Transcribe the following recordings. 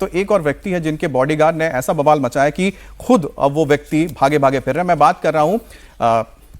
तो एक और व्यक्ति है जिनके बॉडीगार्ड ने ऐसा बवाल मचाया कि खुद अब वो व्यक्ति भागे भागे फिर रहे हैं। मैं बात कर रहा हूं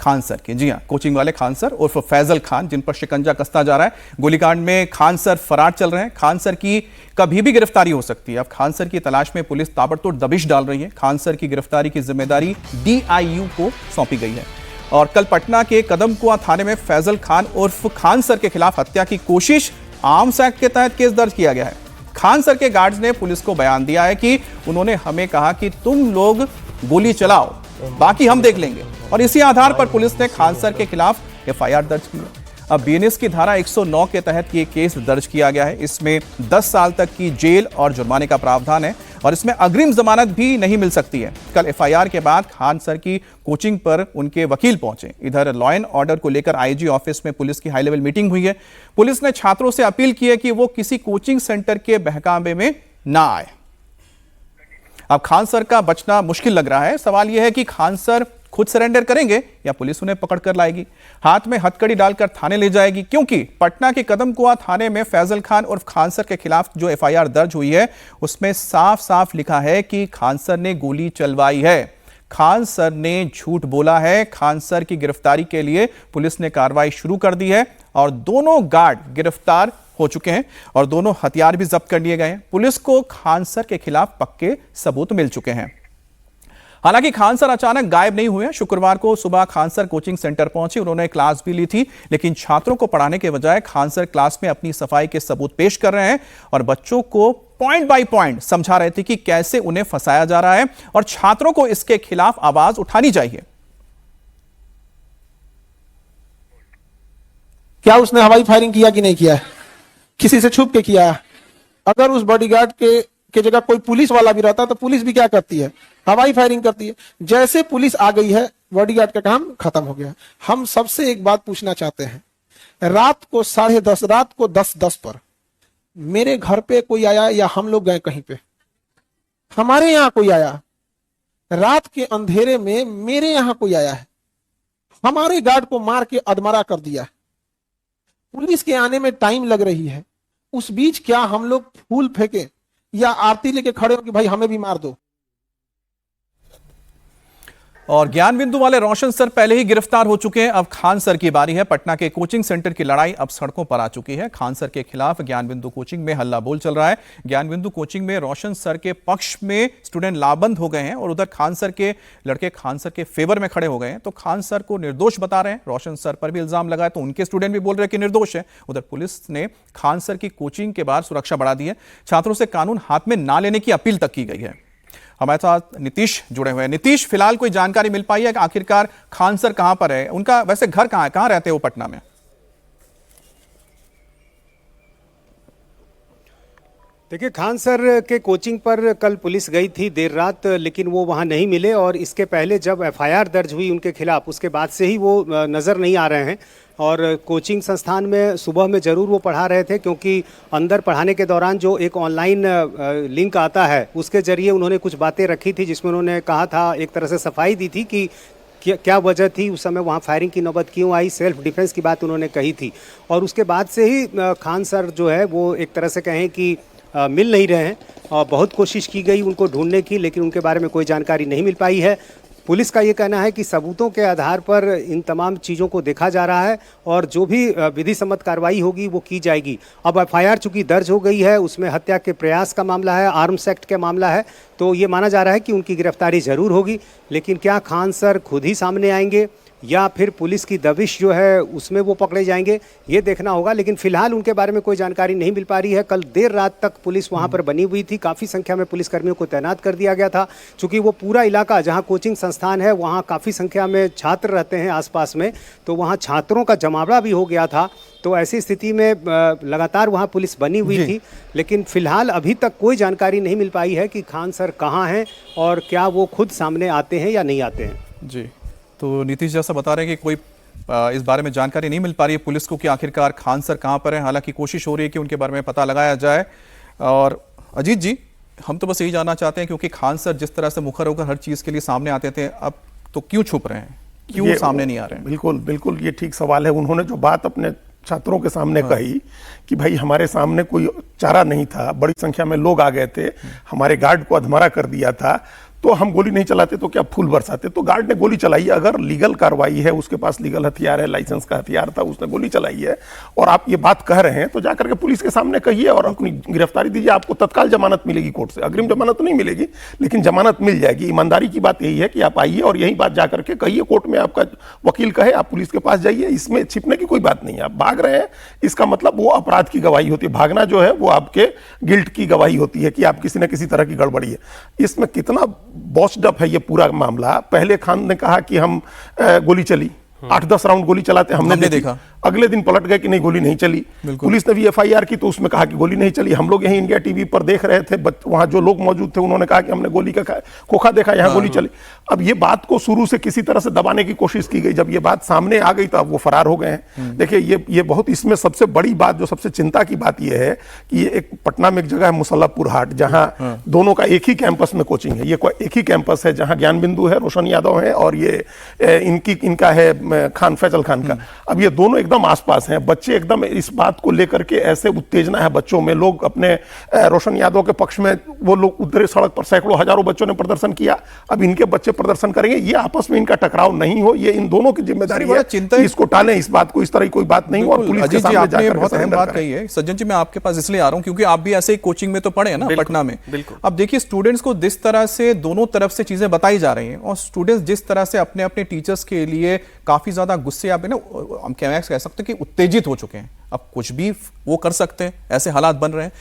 खान सर की। जी हां, कोचिंग वाले खान सर उर्फ फैजल खान, जिन पर शिकंजा कसता जा रहा है। गोलीकांड में खान सर फरार चल रहे हैं। खान सर की कभी भी गिरफ्तारी हो सकती है। अब खान सर की तलाश में पुलिस ताबड़तोड़ दबिश डाल रही है। खान सर की गिरफ्तारी की जिम्मेदारी DIU को सौंपी गई है। और कल पटना के कदमकुआं थाने में फैजल खान उर्फ खान सर के खिलाफ हत्या की कोशिश आर्म्स एक्ट के तहत केस दर्ज किया गया है। खान सर के गार्ड्स ने पुलिस को बयान दिया है कि उन्होंने हमें कहा कि तुम लोग गोली चलाओ, बाकी हम देख लेंगे, और इसी आधार पर पुलिस ने खान सर के खिलाफ FIR दर्ज की है। अब BNS की धारा 109 के तहत ये केस दर्ज किया गया है। इसमें 10 साल तक की जेल और जुर्माने का प्रावधान है और इसमें अग्रिम जमानत भी नहीं मिल सकती है। कल FIR के बाद खान सर की कोचिंग पर उनके वकील पहुंचे। इधर लॉ एंड ऑर्डर को लेकर IG ऑफिस में पुलिस की हाई लेवल मीटिंग हुई है। पुलिस ने छात्रों से अपील की है कि वो किसी कोचिंग सेंटर के बहकावे में ना आए। अब खान सर का बचना मुश्किल लग रहा है। सवाल यह है कि खान सर खुद सरेंडर करेंगे या पुलिस उन्हें पकड़कर लाएगी, हाथ में हथकड़ी डालकर थाने ले जाएगी, क्योंकि पटना के कदमकुआं थाने में फैजल खान उर्फ खान सर के खिलाफ जो FIR दर्ज हुई है उसमें साफ साफ लिखा है कि खान सर ने गोली चलवाई है, खान सर ने झूठ बोला है। खान सर की गिरफ्तारी के लिए पुलिस ने कार्रवाई शुरू कर दी है और दोनों गार्ड गिरफ्तार हो चुके हैं और दोनों हथियार भी जब्त कर लिए गए हैं। पुलिस को खान सर के खिलाफ पक्के सबूत मिल चुके हैं। हालांकि खान सर अचानक गायब नहीं हुए। शुक्रवार को सुबह खान सर कोचिंग सेंटर पहुंचे। उन्होंने क्लास भी ली थी, लेकिन छात्रों को पढ़ाने के बजाय खान सर क्लास में अपनी सफाई के सबूत पेश कर रहे हैं और बच्चों को पॉइंट बाय पॉइंट समझा रहे थे कि कैसे उन्हें फंसाया जा रहा है और छात्रों को इसके खिलाफ आवाज उठानी चाहिए। क्या उसने हवाई फायरिंग किया कि नहीं किया? किसी से छुप के किया? अगर उस बॉडीगार्ड के जगह कोई पुलिस वाला भी रहता तो पुलिस भी क्या करती है? हवाई फायरिंग करती है। जैसे पुलिस आ गई है, बॉडीगार्ड का काम खत्म हो गया। हम सबसे एक बात पूछना चाहते हैं, रात को 10:30, रात को 10:10 पर मेरे घर पे कोई आया या हम लोग गए कहीं पे, हमारे यहाँ कोई आया, रात के अंधेरे में मेरे यहाँ कोई आया है, हमारे गार्ड को मार के अधमरा कर दिया। पुलिस के आने में टाइम लग रही है, उस बीच क्या हम लोग फूल फेंके या आरती लेके खड़े हो कि भाई हमें भी मार दो? और ज्ञान बिंदु वाले रोशन सर पहले ही गिरफ्तार हो चुके हैं। अब खान सर की बारी है। पटना के कोचिंग सेंटर की लड़ाई अब सड़कों पर आ चुकी है। खान सर के खिलाफ ज्ञान बिंदु कोचिंग में हल्ला बोल चल रहा है। ज्ञान बिंदु कोचिंग में रोशन सर के पक्ष में स्टूडेंट लाबंद हो गए हैं और उधर खान सर के लड़के खान सर के फेवर में खड़े हो गए हैं। तो खान सर को निर्दोष बता रहे हैं। रोशन सर पर भी इल्जाम लगाए तो उनके स्टूडेंट भी बोल रहे हैं कि निर्दोष है। उधर पुलिस ने खान सर की कोचिंग के बाहर सुरक्षा बढ़ा दी है। छात्रों से कानून हाथ में ना लेने की अपील तक की गई है। हमारे साथ नीतीश जुड़े हुए हैं। नीतीश, फिलहाल कोई जानकारी मिल पाई है कि आखिरकार खान सर कहां पर है? उनका वैसे घर कहां है, कहां रहते हैं वो पटना में? देखिए, खान सर के कोचिंग पर कल पुलिस गई थी देर रात, लेकिन वो वहाँ नहीं मिले और इसके पहले जब FIR दर्ज हुई उनके खिलाफ, उसके बाद से ही वो नज़र नहीं आ रहे हैं। और कोचिंग संस्थान में सुबह में ज़रूर वो पढ़ा रहे थे, क्योंकि अंदर पढ़ाने के दौरान जो एक ऑनलाइन लिंक आता है उसके ज़रिए उन्होंने कुछ बातें रखी थी, जिसमें उन्होंने कहा था, एक तरह से सफाई दी थी कि क्या वजह थी उस समय वहाँ फायरिंग की नौबत क्यों आई, सेल्फ डिफेंस की बात उन्होंने कही थी। और उसके बाद से ही खान सर जो है वो एक तरह से कहें कि मिल नहीं रहे हैं और बहुत कोशिश की गई उनको ढूंढने की, लेकिन उनके बारे में कोई जानकारी नहीं मिल पाई है। पुलिस का ये कहना है कि सबूतों के आधार पर इन तमाम चीज़ों को देखा जा रहा है और जो भी विधि सम्मत कार्रवाई होगी वो की जाएगी। अब FIR चूंकि दर्ज हो गई है, उसमें हत्या के प्रयास का मामला है, आर्म्स एक्ट का मामला है, तो ये माना जा रहा है कि उनकी गिरफ्तारी ज़रूर होगी। लेकिन क्या खान सर खुद ही सामने आएंगे या फिर पुलिस की दबिश जो है उसमें वो पकड़े जाएंगे, ये देखना होगा। लेकिन फिलहाल उनके बारे में कोई जानकारी नहीं मिल पा रही है। कल देर रात तक पुलिस वहां पर बनी हुई थी, काफ़ी संख्या में पुलिसकर्मियों को तैनात कर दिया गया था। चूंकि वो पूरा इलाका जहां कोचिंग संस्थान है वहां काफ़ी संख्या में छात्र रहते हैं आसपास में, तो वहां छात्रों का जमावड़ा भी हो गया था। तो ऐसी स्थिति में लगातार वहाँ पुलिस बनी हुई थी। लेकिन फिलहाल अभी तक कोई जानकारी नहीं मिल पाई है कि खान सर कहाँ हैं और क्या वो खुद सामने आते हैं या नहीं आते हैं। जी, तो नीतीश जैसा बता रहे हैं कि कोई इस बारे में जानकारी नहीं मिल पा रही है पुलिस को कि आखिरकार खान सर कहां पर हैं। हालांकि कोशिश हो रही है कि उनके बारे में पता लगाया जाए। और अजीत जी, हम तो बस यही जानना चाहते हैं, क्योंकि खान सर जिस तरह से मुखर होकर हर चीज के लिए सामने आते थे, अब तो क्यों छुप रहे हैं, क्यों सामने नहीं आ रहे हैं? बिल्कुल बिल्कुल, ये ठीक सवाल है। उन्होंने जो बात अपने छात्रों के सामने कही कि भाई हमारे सामने कोई चारा नहीं था, बड़ी संख्या में लोग आ गए थे, हमारे गार्ड को अधमरा कर दिया था, तो हम गोली नहीं चलाते तो क्या फूल बरसाते। तो गार्ड ने गोली चलाई, अगर लीगल कार्रवाई है, उसके पास लीगल हथियार है, लाइसेंस का हथियार था, उसने गोली चलाई है और आप ये बात कह रहे हैं तो जाकर के पुलिस के सामने कहिए और अपनी गिरफ्तारी दीजिए। आपको तत्काल जमानत मिलेगी कोर्ट से, अग्रिम जमानत नहीं मिलेगी लेकिन जमानत मिल जाएगी। ईमानदारी की बात यही है कि आप आइए और यही बात जाकर के कहिए कोर्ट में, आपका वकील कहे आप पुलिस के पास जाइए, इसमें छिपने की कोई बात नहीं है। आप भाग रहे हैं इसका मतलब वो अपराध की गवाही होती है, भागना जो है वो आपके गिल्ट की गवाही होती है कि आप किसी न किसी तरह की गड़बड़ी है। इसमें कितना बॉस्ड अप है ये पूरा मामला। पहले खान ने कहा कि हम गोली चली, 8-10 राउंड गोली चलाते हमने देखा, अगले दिन पलट गए कि नहीं गोली नहीं चली। पुलिस ने भी एफआईआर की तो उसमें कहा कि गोली नहीं चली। हम लोग यहीं इंडिया टीवी पर देख रहे थे, वहां जो लोग मौजूद थे उन्होंने कहा कि हमने गोली का खोखा देखा, यहाँ गोली चली। अब ये बात को शुरू से किसी तरह से दबाने की कोशिश की गई, जब ये बात सामने आ गई तो अब वो फरार हो गए हैं। देखिए ये बहुत, इसमें सबसे बड़ी बात जो सबसे चिंता की बात ये है कि ये एक पटना में एक जगह है मुसल्लापुर हाट, जहां दोनों का एक ही कैंपस में कोचिंग है। ये एक ही कैंपस है जहां ज्ञान बिंदु है, रोशन यादव है, और ये इनका है फैजल खान का। अब ये दोनों एकदम आसपास हैं। बच्चे एकदम इस बात को लेकर के ऐसे उत्तेजना है बच्चों में, लोग अपने रोशन यादव के पक्ष में वो लोग उतरे सड़क पर, सैकड़ों हजारों बच्चों ने प्रदर्शन किया। अब इनके बच्चे प्रदर्शन करेंगे, ये आपस में इनका टकराव नहीं हो, ये इन दोनों की जिम्मेदारी है कि इसको टालें, इस बात को, इस तरह की कोई बात नहीं हो और पुलिस के सामने जाकर बहुत अहम बात कही है। सज्जन जी मैं आपके पास इसलिए आ रहा हूं क्योंकि आप भी ऐसे ही कोचिंग में तो पढ़े हैं ना पटना में। अब देखिए स्टूडेंट्स को जिस तरह से दोनों तरफ से चीजें बताई जा रही हैं और स्टूडेंट्स जिस तरह से अपने अपने टीचर्स के लिए काफी ज्यादा गुस्से, आप ना हम कह सकते हैं कि उत्तेजित हो चुके हैं, अब कुछ भी वो कर सकते हैं, ऐसे हालात बन रहे हैं।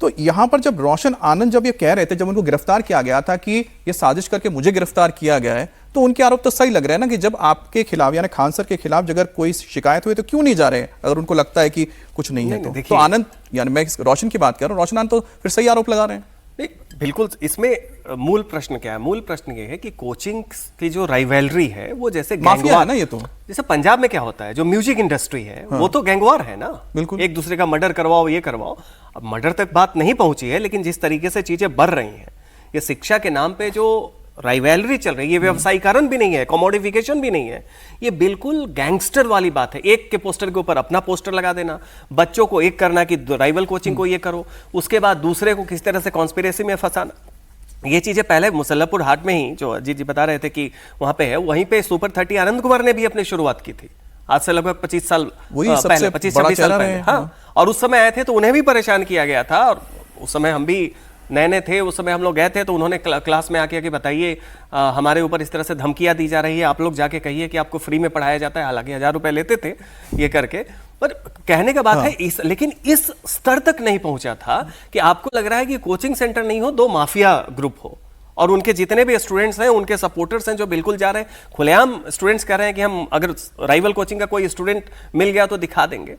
तो यहां पर जब रोशन आनंद जब ये कह रहे थे, जब उनको गिरफ्तार किया गया था कि ये साजिश करके मुझे गिरफ्तार किया गया है, तो उनके आरोप तो सही लग रहे हैं ना कि जब आपके खिलाफ यानी खान सर के खिलाफ अगर कोई शिकायत हुई तो क्यों नहीं जा रहे हैं, अगर उनको लगता है कि कुछ नहीं है तो आनंद, यानी मैं रोशन की बात कर रहा हूं, रोशन आनंद तो फिर सही आरोप लगा रहे हैं। नहीं, बिल्कुल। इसमें मूल प्रश्न क्या है? मूल प्रश्न ये है कि कोचिंग की जो राइवलरी है वो जैसे माफिया है ना, ये तो जैसे पंजाब में क्या होता है, जो म्यूजिक इंडस्ट्री है वो तो गैंगवार है ना, बिल्कुल, एक दूसरे का मर्डर करवाओ, ये करवाओ। अब मर्डर तक बात नहीं पहुंची है, लेकिन जिस तरीके से चीजें बढ़ रही हैं, ये शिक्षा के नाम पे जो राइवलरी चल रही है, ये व्यवसायीकरण भी नहीं है, कमोडिफिकेशन भी नहीं है, ये बिल्कुल गैंगस्टर वाली बात है। एक के पोस्टर के ऊपर अपना पोस्टर लगा देना, बच्चों को एक करना कि राइवल कोचिंग को ये करो, उसके बाद दूसरे को किस तरह से कॉन्स्पिरेसी में फंसाना। ये चीजें पहले मुसल्लापुर हाट में ही, जो अजीत जी बता रहे थे कि वहां पे है, वहीं पे सुपर 30 आनंद कुमार ने भी अपनी शुरुआत की थी, आज से लगभग 25 साल पहले, 25-26 साल पहले। हाँ, और उस समय आए थे तो उन्हें भी परेशान किया गया था, और उस समय हम भी नए थे, उस समय हम लोग गए थे तो उन्होंने क्लास में आके कि बताइए हमारे ऊपर इस तरह से धमकियां दी जा रही है, आप लोग जाके कहिए कि आपको फ्री में पढ़ाया जाता है। हालांकि 1000 रुपए लेते थे ये करके, पर कहने का बात है लेकिन इस स्तर तक नहीं पहुंचा था कि आपको लग रहा है कि कोचिंग सेंटर नहीं हो, दो माफिया ग्रुप हो और उनके जितने भी स्टूडेंट्स हैं, उनके सपोर्टर्स हैं जो बिल्कुल जा रहे हैं, खुलेआम स्टूडेंट्स कह रहे हैं कि हम अगर राइवल कोचिंग का कोई स्टूडेंट मिल गया तो दिखा देंगे।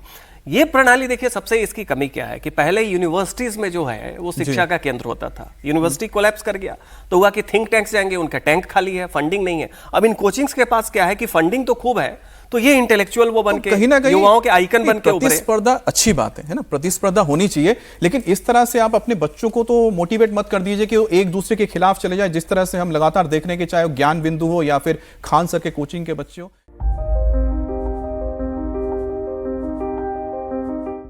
ये प्रणाली देखिए, सबसे इसकी कमी क्या है कि पहले यूनिवर्सिटीज में जो है वो शिक्षा का केंद्र होता था, यूनिवर्सिटी कोलैप्स कर गया तो हुआ कि थिंक टैंक्स जाएंगे, उनका टैंक खाली है, फंडिंग नहीं है। अब इन कोचिंग्स के पास क्या है कि फंडिंग तो खूब है, तो ये इंटेलेक्चुअल वो बन के कहीं ना कहीं युवाओं के आइकन बन के उभरे। प्रतिस्पर्धा अच्छी बात है ना, प्रतिस्पर्धा होनी चाहिए, लेकिन इस तरह से आप अपने बच्चों को तो मोटिवेट मत कर दीजिए कि वो एक दूसरे के खिलाफ चले जाए, जिस तरह से हम लगातार देख रहे हैं कि चाहे वो ज्ञान बिंदु हो या फिर खान सर के कोचिंग के बच्चे हो।